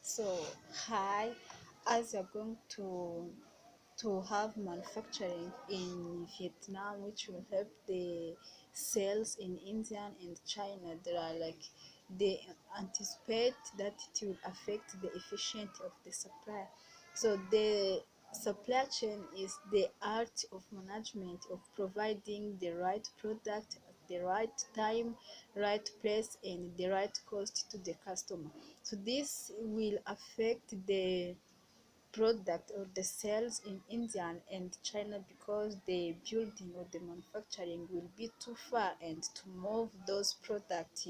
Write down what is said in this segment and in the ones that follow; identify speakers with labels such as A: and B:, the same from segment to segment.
A: So, hi, as you're going to have manufacturing in Vietnam, which will help the sales in India and China, there are like they anticipate that it will affect the efficiency of the supply. So the supply chain is the art of management of providing the right product at the right time, right place, and the right cost to the customer. So this will affect the product or the sales in India and China because the building or the manufacturing will be too far, and to move those products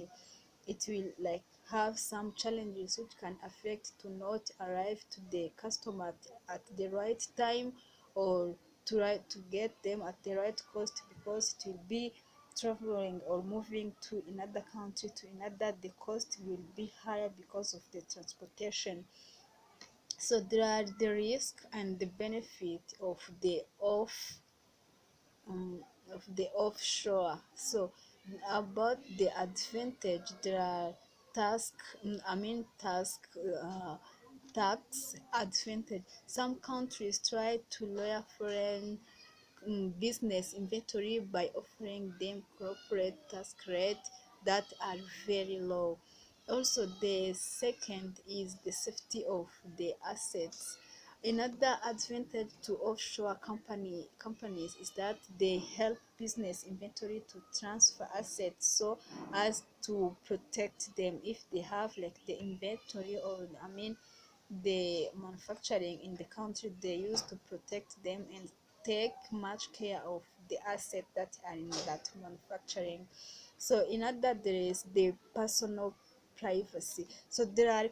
A: it will like have some challenges which can affect to not arrive to the customer at the right time, or to right to get them at the right cost, because it will be traveling or moving to another country to another. The cost will be higher because of the transportation. So there are the risk and the benefit um, of the offshore. So about the advantage, there are task I mean tax advantage. Some countries try to lower foreign business inventory by offering them corporate tax rates that are very low. Also, the second is the safety of the assets. Another advantage to offshore companies is that they help business inventory to transfer assets so as to protect them. If they have like the inventory, or the manufacturing in the country, they use to protect them and take much care of the asset that are in that manufacturing. So in other, there is the personal privacy. So there are the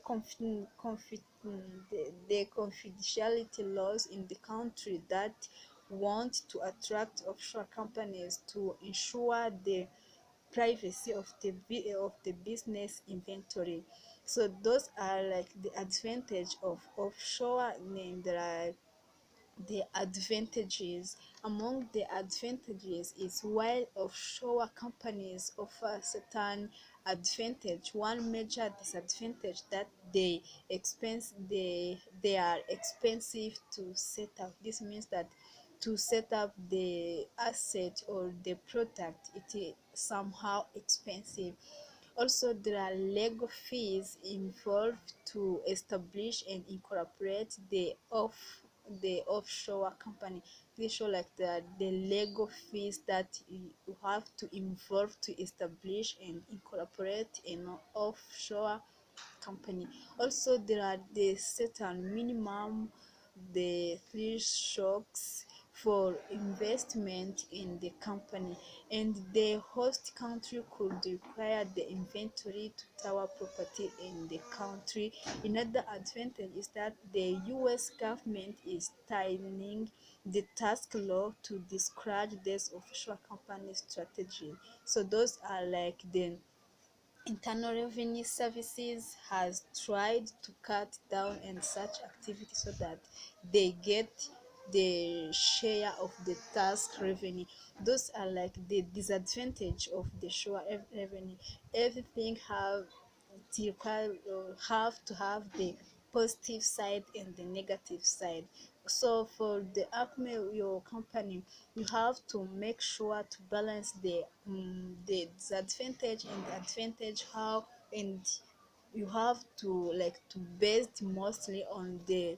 A: confidentiality laws in the country that want to attract offshore companies to ensure the privacy of the business inventory. So those are like the advantage of offshore. And there are the advantages. Among the advantages is, while offshore companies offer certain advantage, one major disadvantage that they are expensive to set up. This means that to set up the asset or the product, it is somehow expensive. Also, there are legal fees involved to establish and incorporate the offshore company. They show like the legal fees that you have to involve to establish and incorporate an offshore company. Also, there are the certain minimum the thresholds for investment in the company, and the host country could require the inventory to tower property in the country. Another advantage is that the US government is tightening the tax law to discourage this offshore company strategy. So those are like the Internal Revenue Services has tried to cut down on such activity so that they get the share of the tax revenue. Those are like the disadvantage of the shore revenue. Everything have to have the positive side and the negative side. So for the Acme your company, you have to make sure to balance the disadvantage and the advantage, how, and you have to like to based mostly on the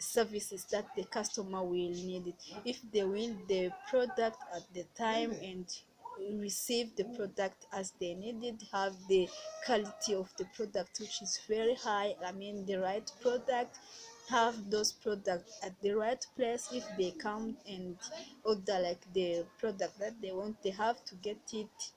A: services that the customer will need it. If they will the product at the time and receive the product as they need it, have the quality of the product which is very high, the right product, have those products at the right place. If they come and order like the product that they want, they have to get it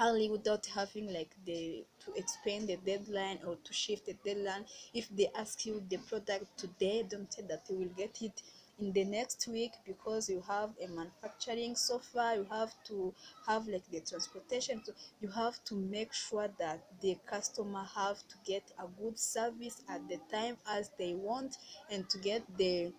A: early without having like the to expand the deadline or to shift the deadline. If they ask you the product today, don't say that you will get it in the next week, because you have a manufacturing so far, you have to have like the transportation. So you have to make sure that the customer have to get a good service at the time as they want, and to get the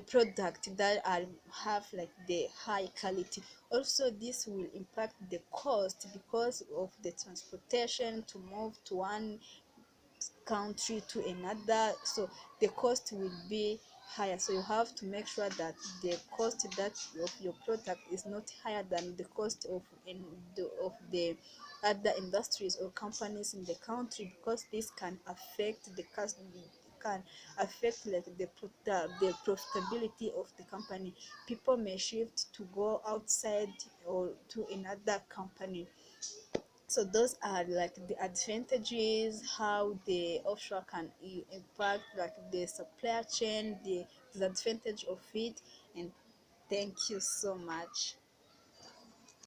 A: product that are have like the high quality. Also, this will impact the cost because of the transportation to move to one country to another, so the cost will be higher. So you have to make sure that the cost that of your product is not higher than the cost of the other industries or companies in the country, because this can affect the cost, can affect like the profitability of the company. People may shift to go outside or to another company. So those are like the advantages, how the offshore can impact like the supply chain, the disadvantage of it. And thank you so much.